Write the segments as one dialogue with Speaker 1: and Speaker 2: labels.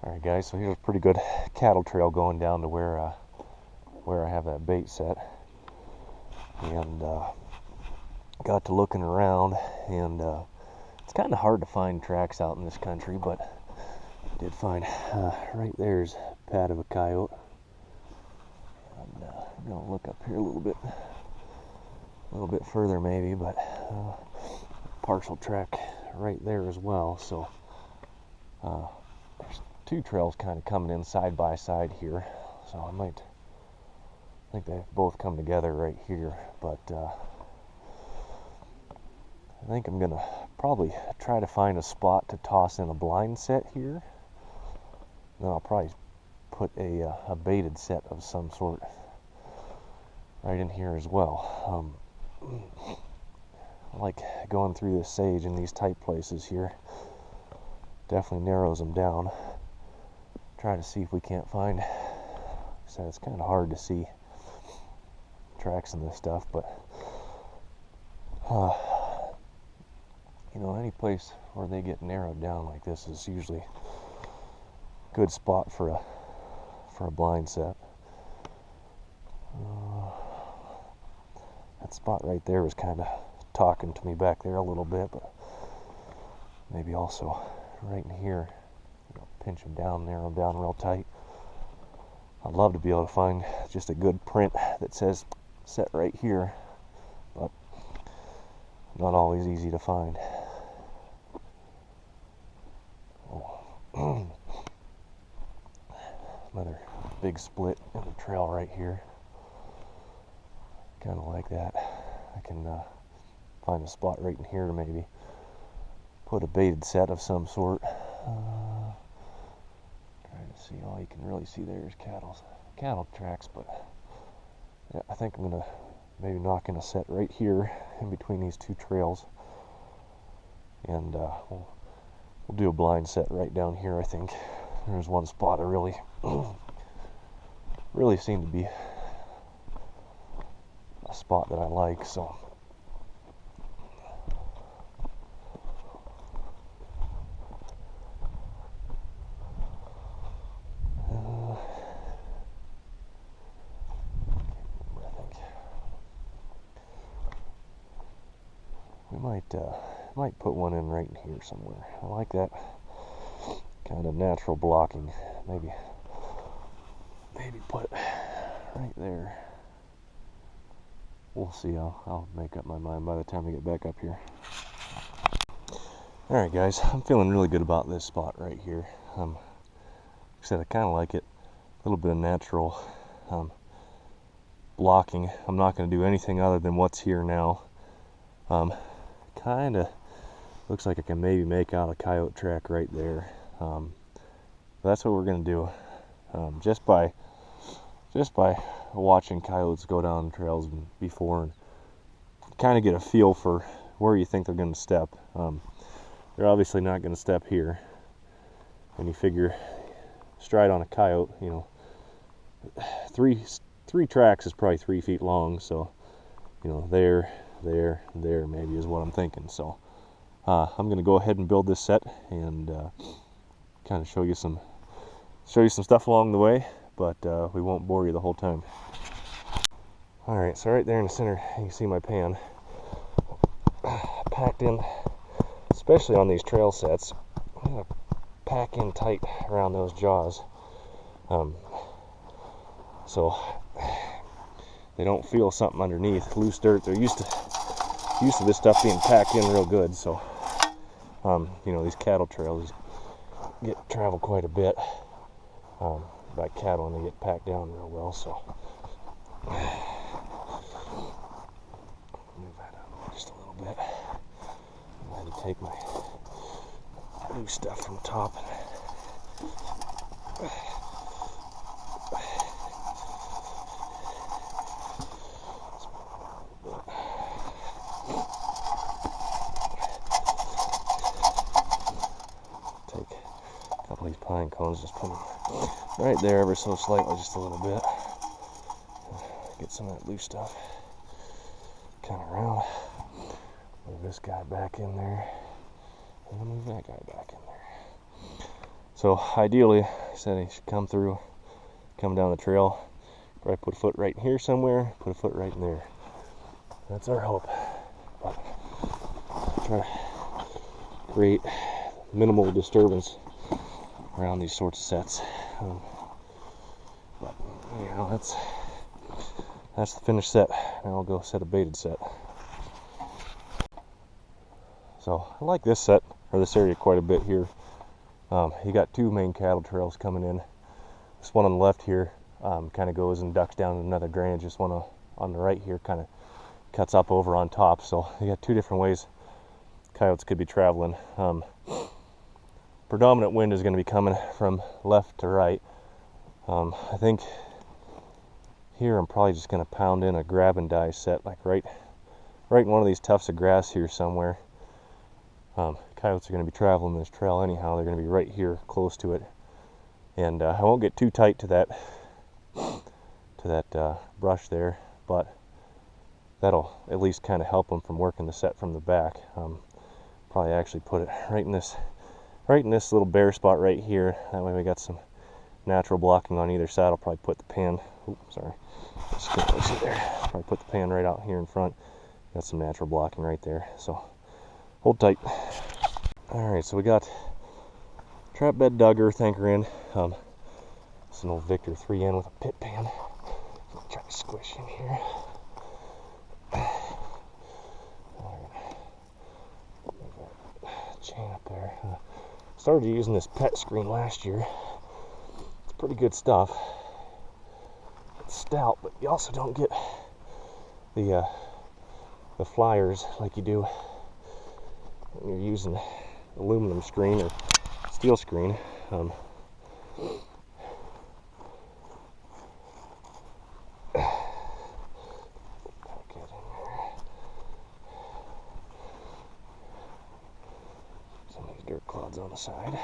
Speaker 1: Alright guys, so here's a pretty good cattle trail going down to where I have that bait set. And got to looking around, and it's kind of hard to find tracks out in this country, but I did find right there's a pad of a coyote. And I'm going to look up here a little bit further maybe, but partial track right there as well. So there's two trails kind of coming in side by side here, so I think they both come together right here, but I think I'm gonna probably try to find a spot to toss in a blind set here. Then I'll probably put a baited set of some sort right in here as well. I like going through this sage in these tight places here. Definitely narrows them down. Try to see if we can't find, so it's kind of hard to see tracks in this stuff, but you know, any place where they get narrowed down like this is usually a good spot for a blind set. That spot right there was kind of talking to me back there a little bit, but maybe also right in here, you know, pinch them down, narrow them down real tight. I'd love to be able to find just a good print that says set right here, but not always easy to find. Oh. Another big split in the trail right here. Kind of like that. I can find a spot right in here to maybe put a baited set of some sort. Trying to see, all you can really see there is cattle tracks, but yeah, I think I'm gonna maybe knock in a set right here in between these two trails, and we'll do a blind set right down here. I think there's one spot I really really seem to be a spot that I like, so we might put one in right in here somewhere. I like that kind of natural blocking. Maybe put it right there. We'll see. I'll make up my mind by the time we get back up here. Alright guys, I'm feeling really good about this spot right here. Like I said, I kind of like it. A little bit of natural blocking. I'm not going to do anything other than what's here now. Kind of looks like I can maybe make out a coyote track right there. That's what we're going to do. Just by watching coyotes go down trails before, and kind of get a feel for where you think they're going to step. They're obviously not going to step here. And you figure stride on a coyote, you know, three tracks is probably 3 feet long, so you know, there maybe is what I'm thinking. So I'm going to go ahead and build this set and kind of show you some stuff along the way, but we won't bore you the whole time. Alright, so right there in the center you can see my pan packed in, especially on these trail sets. I'm going to pack in tight around those jaws, so they don't feel something underneath, loose dirt. They're used to this stuff being packed in real good. So you know, these cattle trails travel quite a bit by cattle, and they get packed down real well. So move that up just a little bit. I'm going to take my loose stuff from the top and pine cones, just put them right there ever so slightly, just a little bit. Get some of that loose stuff kind of around. Move this guy back in there, and move that guy back in there. So ideally, I said he should come down the trail. Probably put a foot right here somewhere, put a foot right in there. That's our hope. But try to create minimal disturbance around these sorts of sets. But you know, that's the finished set. Now I'll go set a baited set. So I like this set, or this area, quite a bit here. You got two main cattle trails coming in. This one on the left here kind of goes and ducks down another drainage. This one on the right here kind of cuts up over on top. So you got two different ways coyotes could be traveling. Predominant wind is going to be coming from left to right. I think here I'm probably just going to pound in a grab and die set, like right in one of these tufts of grass here somewhere. Coyotes are going to be traveling this trail anyhow. They're going to be right here close to it, and I won't get too tight to that brush there, but that'll at least kind of help them from working the set from the back. Probably actually put it right in this little bare spot right here. That way we got some natural blocking on either side. I'll probably put the pan. Oops, sorry. Just can't see there. Probably put the pan right out here in front. Got some natural blocking right there. So hold tight. Alright, so we got trap bed dug, earth anchor in. It's an old Victor 3N with a pit pan. Try to squish in here. Chain up there. Started using this pet screen last year. It's pretty good stuff. It's stout, but you also don't get the flyers like you do when you're using aluminum screen or steel screen. Some of these dirt clods on the side.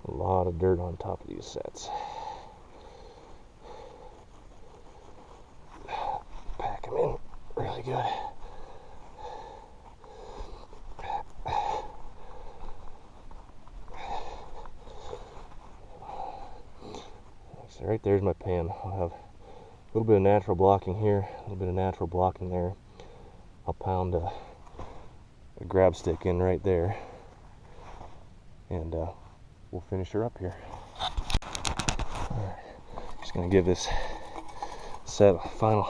Speaker 1: A lot of dirt on top of these sets. Pack them in really good. So right there's my pan. I'll have a little bit of natural blocking here, a little bit of natural blocking there. I'll pound a grab stick in right there, and we'll finish her up here. Alright, just gonna give this set a final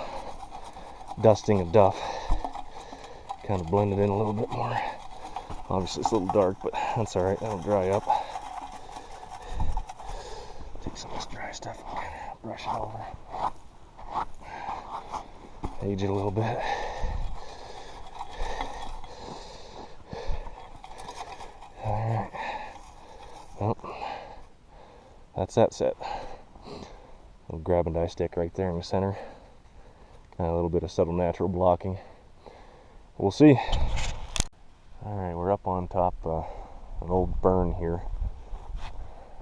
Speaker 1: dusting of duff. Kind of blend it in a little bit more. Obviously it's a little dark, but that's alright, that'll dry up. Take some of this dry stuff and kind of brush it over. Age it a little bit. Alright. Well, that's that set. Little grab and die stick right there in the center. Kind of a little bit of subtle natural blocking. We'll see. Alright, we're up on top an old burn here.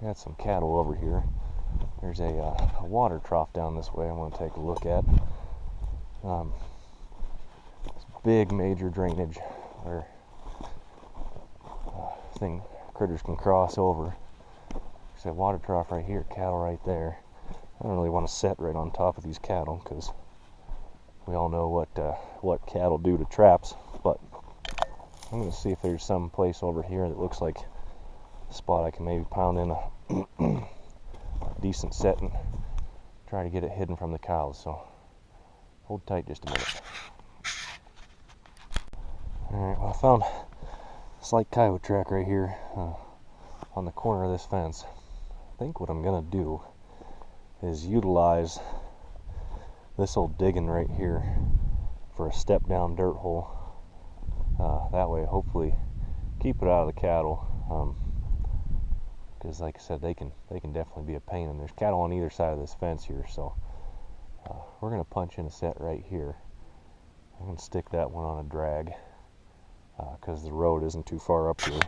Speaker 1: Got some cattle over here. There's a water trough down this way I want to take a look at. It's big major drainage where critters can cross over. There's a water trough right here, cattle right there. I don't really want to set right on top of these cattle because we all know what cattle do to traps, but I'm going to see if there's some place over here that looks like a spot I can maybe pound in a decent set and try to get it hidden from the cows. So hold tight just a minute. Alright, well, I found a slight coyote track right here on the corner of this fence. I think what I'm going to do is utilize this old digging right here for a step down dirt hole. That way hopefully keep it out of the cattle, because like I said, they can definitely be a pain, and there's cattle on either side of this fence here. So we're going to punch in a set right here. I'm going to stick that one on a drag because the road isn't too far up here.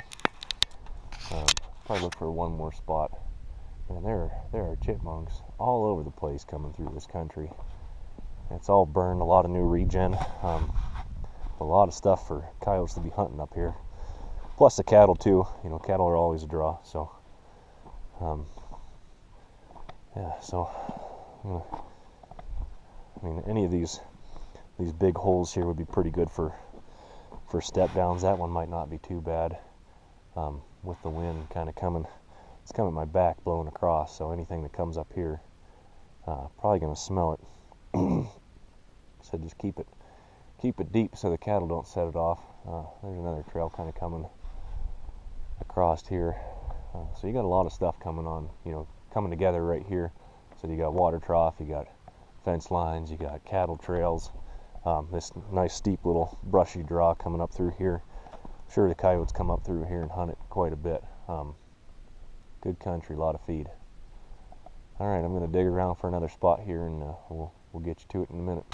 Speaker 1: Probably look for one more spot And there are chipmunks all over the place coming through this country. It's all burned, a lot of new regen, a lot of stuff for coyotes to be hunting up here. Plus the cattle too. You know, cattle are always a draw. So, yeah. So, I mean, any of these big holes here would be pretty good for step downs. That one might not be too bad, with the wind kind of coming. It's coming my back, blowing across. So anything that comes up here, probably gonna smell it. So just keep it deep so the cattle don't set it off. There's another trail kind of coming across here. So you got a lot of stuff coming on, coming together right here. So you got water trough, you got fence lines, you got cattle trails, this nice steep little brushy draw coming up through here. I'm sure the coyotes come up through here and hunt it quite a bit. Good country, a lot of feed. All right, I'm going to dig around for another spot here, and we'll get you to it in a minute.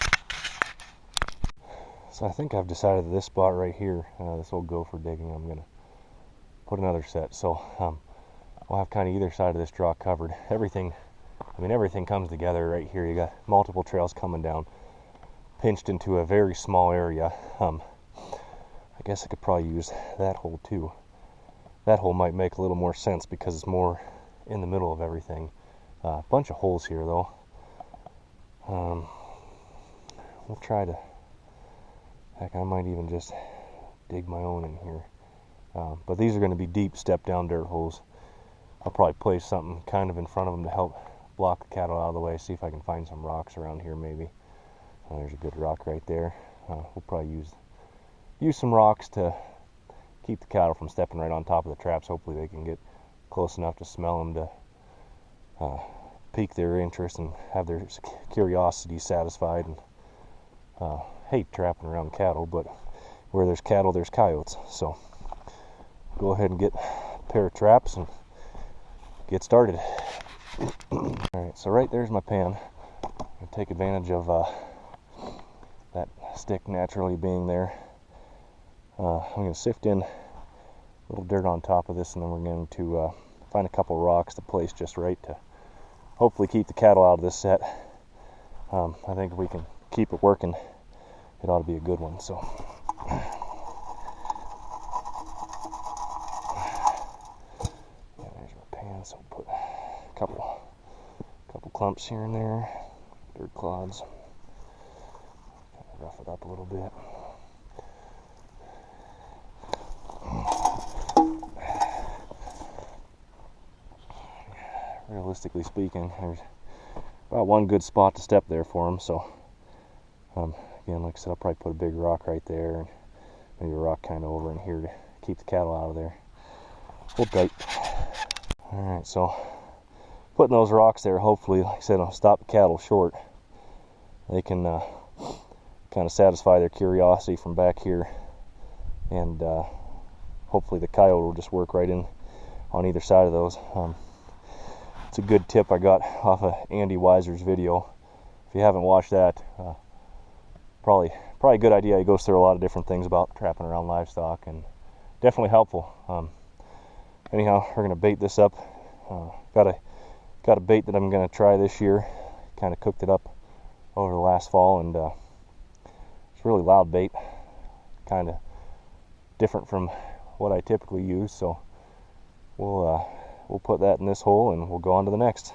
Speaker 1: So I think I've decided that this spot right here, this old gopher digging, I'm going to put another set. So we'll have kind of either side of this draw covered. Everything comes together right here. You got multiple trails coming down, pinched into a very small area. I guess I could probably use that hole too. That hole might make a little more sense because it's more in the middle of everything. A bunch of holes here though. We'll try to, heck, I might even just dig my own in here. But these are going to be deep step down dirt holes. I'll probably place something kind of in front of them to help block the cattle out of the way. See if I can find some rocks around here maybe. There's a good rock right there. We'll probably use some rocks to keep the cattle from stepping right on top of the traps. Hopefully they can get close enough to smell them to pique their interest and have their curiosity satisfied. And hate trapping around cattle, but where there's cattle, there's coyotes. So go ahead and get a pair of traps and get started. All right, so right there's my pan. I'm gonna take advantage of that stick naturally being there. I'm going to sift in a little dirt on top of this, and then we're going to find a couple rocks to place just right to hopefully keep the cattle out of this set. I think if we can keep it working, it ought to be a good one. So yeah, there's my pan. So we'll put a couple clumps here and there, dirt clods. Kind of rough it up a little bit. Realistically speaking, there's about one good spot to step there for them. So again, like I said, I'll probably put a big rock right there and maybe a rock kind of over in here to keep the cattle out of there. Hold tight. All right, so putting those rocks there, hopefully, like I said, will stop the cattle short. They can kind of satisfy their curiosity from back here, and hopefully the coyote will just work right in on either side of those. It's a good tip I got off of Andy Weiser's video. If you haven't watched that, probably a good idea. He goes through a lot of different things about trapping around livestock, and definitely helpful. Anyhow, we're gonna bait this up. Got a bait that I'm gonna try this year. Kind of cooked it up over the last fall, and it's really loud bait, kind of different from what I typically use. So we'll put that in this hole and we'll go on to the next.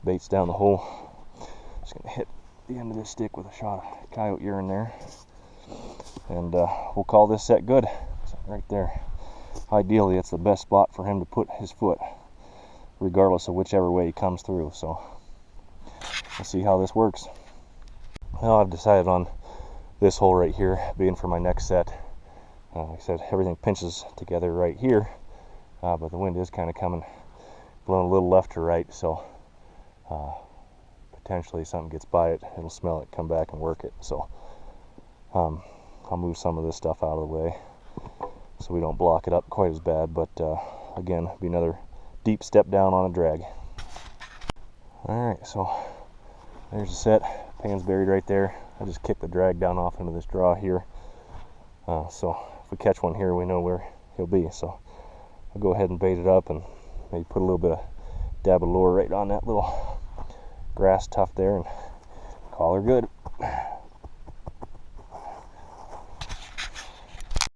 Speaker 1: Bait's down the hole. Just gonna hit the end of this stick with a shot of coyote urine there, and we'll call this set good. So right there. Ideally, it's the best spot for him to put his foot, regardless of whichever way he comes through. So we'll see how this works. Well, I've decided on this hole right here being for my next set. Like I said, everything pinches together right here, but the wind is kind of coming, blowing a little left to right, so potentially something gets by it, it'll smell it, come back and work it. So I'll move some of this stuff out of the way so we don't block it up quite as bad, but again, be another deep step down on a drag. Alright, so there's the set. Pan's buried right there. I just kicked the drag down off into this draw here, so if we catch one here, we know where he'll be. So I'll go ahead and bait it up and maybe put a little bit of dab of lure right on that little grass tuft there and call her good.